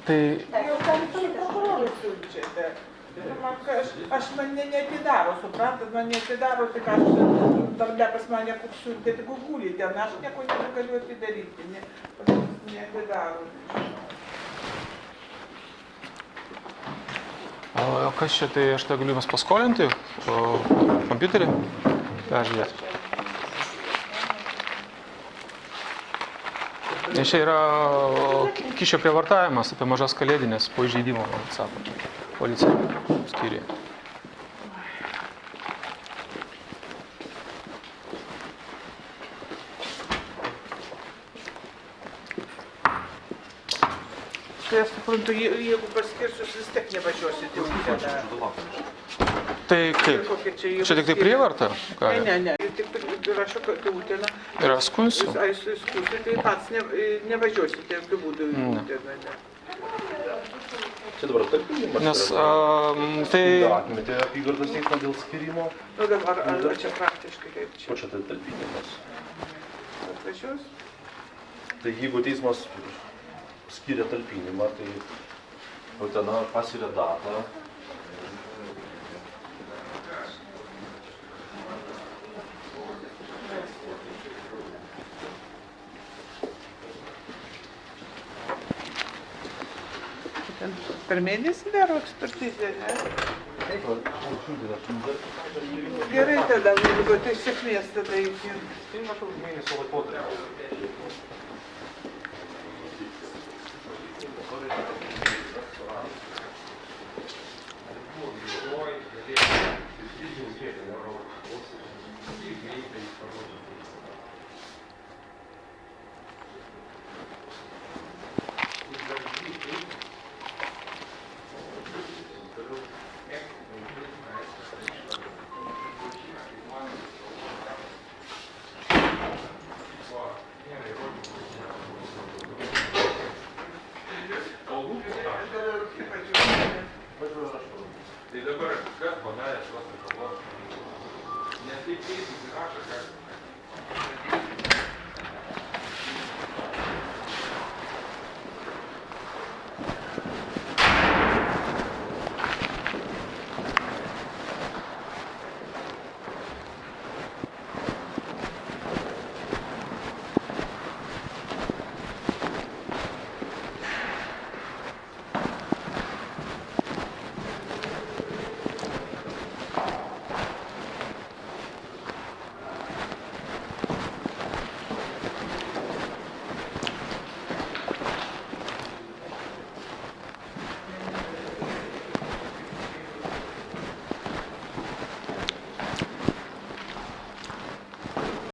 Tai... Jau prokurorui siūlyčiate. Aš mane neatidaro, suprantat, man neatidaro, tik aš darbe pas mane siūlyti tik gulį ten, aš nieko negaliu atidaryti, neatidaro. O kas čia, tai aš tą galiu jums paskolinti kompiuterį? Peržiūrėti. Nes čia yra kyšio prievartavimas apie mažas kalėdinės po įžeidimo, sako, policija skyriuje. Tai aš suprantu, jeigu paskirsiu, vis tiek nevažiuosit jau kitą. Tai kaip? Čia tik tai prievarta? Ne. Tik rašau, kad Utena. Ir aš skunsiu? Aš skunsiu, tai pats nevažiuosite jokių būdų į Uteną. Čia dabar tarpinimas. Nes tai... Atmetė apygardos teismą dėl skirimo. Nu dabar, ar čia praktiškai kaip čia? O čia tai tarpinimas. Atvažiuos? Tai jeigu teismas skiria talpinimą, tai Utena pasiūlė datą. Per mėnesį daro ekspertizę, ne? Gerai tada, jeigu tai sėkmės tada iki. Tai maždaug mėnesio laikotarpio. Tai dabar kas padarė šios kalbos? Nes taip keistis rašo, kad